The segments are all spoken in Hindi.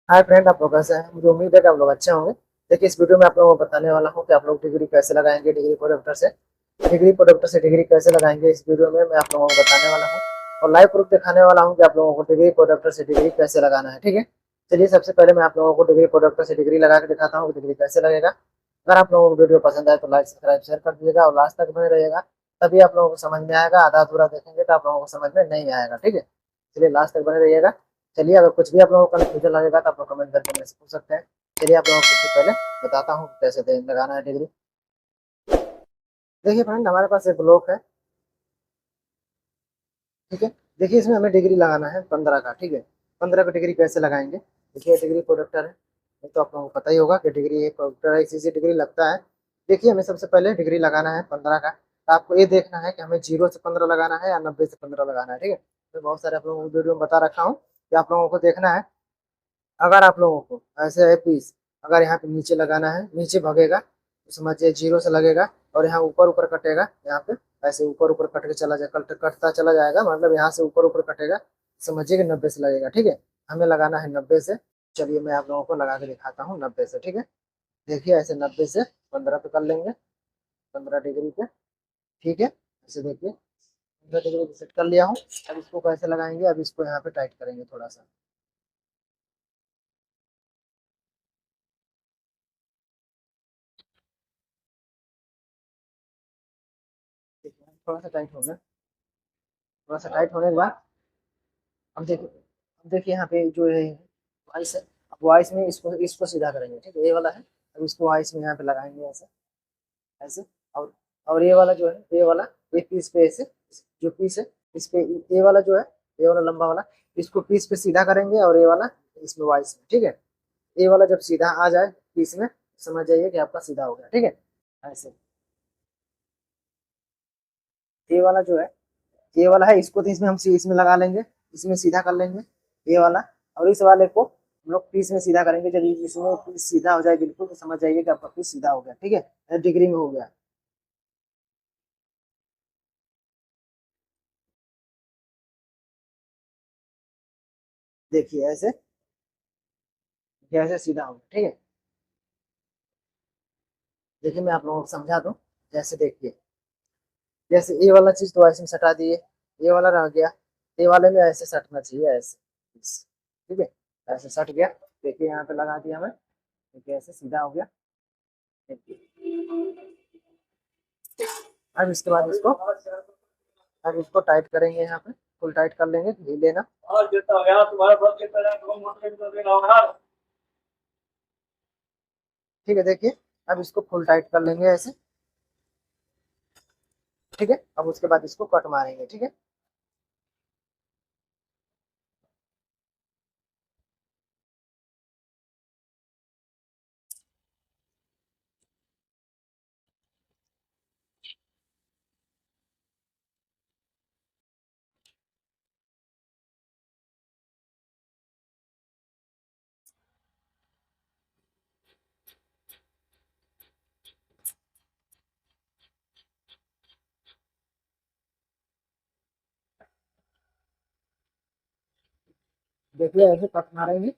हाय फ्रेंड, आप लोग कैसे हैं? मुझे उम्मीद है कि आप लोग अच्छे होंगे। देखिए, इस वीडियो में आप लोगों को बताने वाला हूं कि आप लोग डिग्री कैसे लगाएंगे। डिग्री कैसे लगाएंगे, इस वीडियो में मैं आप लोगों को बताने वाला हूं और लाइव प्रूफ दिखाने वाला हूं कि आप लोगों को डिग्री प्रोडक्टर से डिग्री कैसे लगाना है। ठीक है, चलिए सबसे पहले मैं आप लोगों को डिग्री प्रोडक्टर से डिग्री लगा के दिखाता हूँ डिग्री कैसे लगेगा। अगर आप लोगों को वीडियो पसंद आए तो लाइक सब्सक्राइब शेयर कर दीजिएगा और लास्ट तक बने रहिएगा, तभी आप लोगों को समझ में आएगा। आधा अधूरा देखेंगे तो आप लोगों को समझ में नहीं आएगा। ठीक है, चलिए लास्ट तक बने रहिएगा। चलिए, अगर कुछ भी आप लोगों को कन्फ्यूजन लगेगा तो आप लोग कमेंट करके मेरे से पूछ सकते हैं। चलिए, आप लोगों को सबसे पहले बताता हूँ कैसे लगाना है डिग्री। देखिए फ्रेंड, हमारे पास एक ब्लॉक है। ठीक है, देखिए इसमें हमें डिग्री लगाना है 15 का। ठीक है, 15 का डिग्री कैसे लगाएंगे? देखिए, डिग्री प्रोडक्टर है, ये तो आप लोगों को पता ही होगा कि डिग्री एक प्रोडक्टर है, इसी से डिग्री लगता है। देखिए, हमें सबसे पहले डिग्री लगाना है 15 का। तो आपको ये देखना है कि हमें 0 से 15 लगाना है या 90 से 15 लगाना है। ठीक है, तो बहुत सारे आप लोगों को वीडियो में बता रखा हूँ कि आप लोगों को देखना है। अगर आप लोगों को ऐसे है पीस, अगर यहाँ पे नीचे लगाना है, नीचे भगेगा तो समझिए 0 से लगेगा और यहाँ ऊपर ऊपर कटेगा। यहाँ पे ऐसे ऊपर ऊपर कट के चला जाएगा, कटता चला जाएगा, मतलब यहाँ से ऊपर ऊपर कटेगा, समझिए कि 90 से लगेगा। ठीक है, हमें लगाना है 90 से। चलिए मैं आप लोगों को लगा के दिखाता हूँ 90 से। ठीक है, देखिए ऐसे 90 से 15 पे कर लेंगे, 15 डिग्री पे। ठीक है, ऐसे देखिए 15 डिग्री पे सेट कर लिया हूँ। अब इसको कैसे लगाएंगे? अब इसको यहाँ पे टाइट करेंगे थोड़ा सा। ठीक है, थोड़ा सा टाइट हो गया। थोड़ा सा टाइट होने के बाद अब देखिए यहाँ पे जो है वॉइस है। अब वॉइस में इसको इसको सीधा करेंगे। ठीक है, ये वाला है। अब इसको वॉइस में यहाँ पे लगाएंगे ऐसे, ऐसे। और और ये वाला जो है, ये वाला, ये पीस पे ऐसे, जो पीस है इस पे, ये वाला जो है, ये वाला लंबा वाला, इसको पीस पे सीधा करेंगे और ये वाला इसमें वॉइस में। ठीक है, ये वाला जब सीधा आ जाए पीस में, समझ जाइए कि आपका सीधा हो गया। ठीक है, ऐसे। ये वाला जो है, ये वाला है, इसको तो इसमें हम इसमें लगा लेंगे, इसमें सीधा कर लेंगे ये वाला। और इस वाले को हम लोग पीस में सीधा करेंगे। जब इसमें पीस सीधा हो जाए बिल्कुल, तो समझ जाइए कि आपका पीस सीधा हो गया। ठीक है, डिग्री में हो गया। देखिए ऐसे, जैसे सीधा हो गया। ठीक है, देखिए मैं आप लोगों को समझा दूं। जैसे देखिए, जैसे ये वाला चीज तो ऐसे में सटा दिए, ये वाला रह गया, ये वाले में ऐसे सटना चाहिए, ऐसे। ठीक है, ऐसे सट गया। देखिए यहाँ पे लगा दिया मैं। देखिए ऐसे सीधा हो गया। देखिए, अब इसके बाद इसको, अब इसको टाइट करेंगे, यहाँ पे फुल टाइट कर लेंगे, ढील लेना। ठीक है, देखिए अब इसको फुल टाइट कर लेंगे ऐसे। ठीक है, अब उसके बाद इसको कट मारेंगे। ठीक है, देखिए ऐसे कट मारेंगे।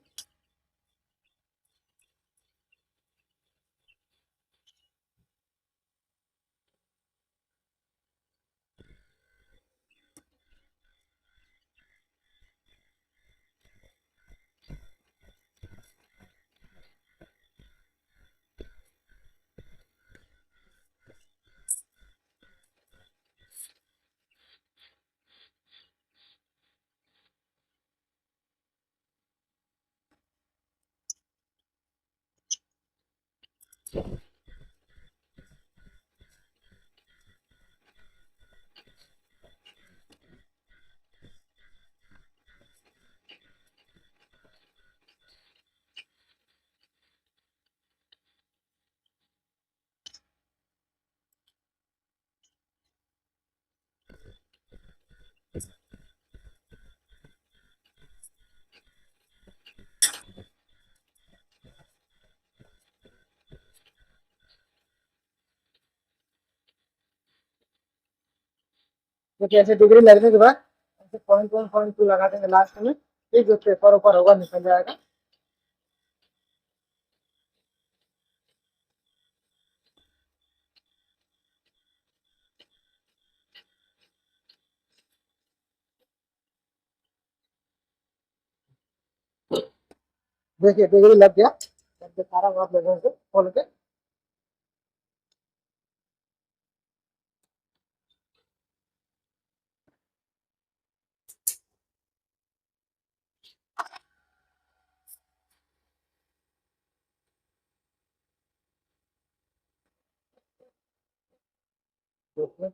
तो ऐसे डिग्री लगने के बाद ऐसे पॉइंट 1 पॉइंट 2 लगा देंगे लास्ट में। ठीक, जो पेपर ऊपर होगा निकल जाएगा। देखिए डिग्री लग गया, मैं दिखा रहा हूँ आप लोगों को खोल के। देखिए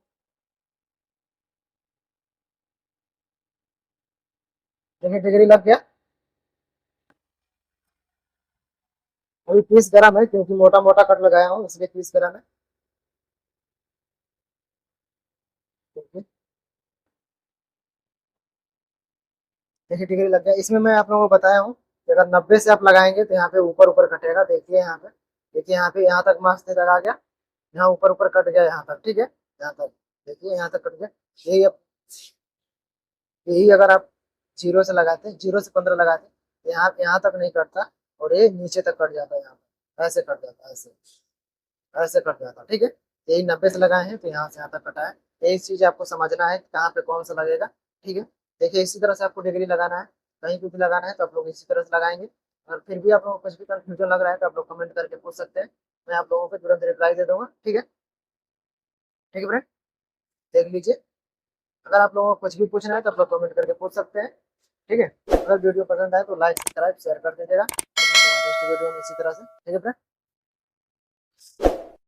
देखिए डिग्री लग गया। अभी 30 ग्राम है क्योंकि मोटा मोटा कट लगाया हूँ इसलिए 30 ग्राम है। देखिए देखिए डिग्री लग गया। इसमें मैं आप लोगों को बताया हूँ कि अगर 90 से आप लगाएंगे तो यहाँ पे ऊपर ऊपर कटेगा। देखिए यहाँ पे, देखिए यहाँ पे, यहाँ तक मास्क लगा गया, यहाँ ऊपर ऊपर कट गया यहाँ तक, ठीक है, यहाँ तक। देखिए यहाँ तक कट गया। यही अब, यही अगर आप 0 से लगाते, 0 से 15 लगाते तो यहाँ यहाँ तक नहीं कटता, और ये नीचे तक कट जाता है, यहाँ पे ऐसे कट जाता है, ऐसे ऐसे कट जाता है, ठीक है। यही 90 से लगाए हैं तो यहाँ से यहाँ तक कटा है। यही चीज आपको समझना है कि कहाँ पे कौन सा लगेगा, ठीक है। देखिए इसी तरह से आपको डिग्री लगाना है, कहीं पे भी लगाना है तो आप लोग इसी तरह से लगाएंगे। और फिर भी आप लोगों को कुछ भी कंफ्यूजन लग रहा है तो आप लोग कमेंट करके पूछ सकते हैं, मैं आप लोगों को तुरंत रिप्लाई दे दूंगा, ठीक है। ठीक है फ्रेंड, देख लीजिए। अगर आप लोगों को कुछ भी पूछना है तो आप लोग कमेंट करके पूछ सकते हैं, ठीक है। अगर वीडियो पसंद आए तो लाइक सब्सक्राइब शेयर कर दीजिएगा। नेक्स्ट वीडियो में इसी तरह से, ठीक है फ्रेंड।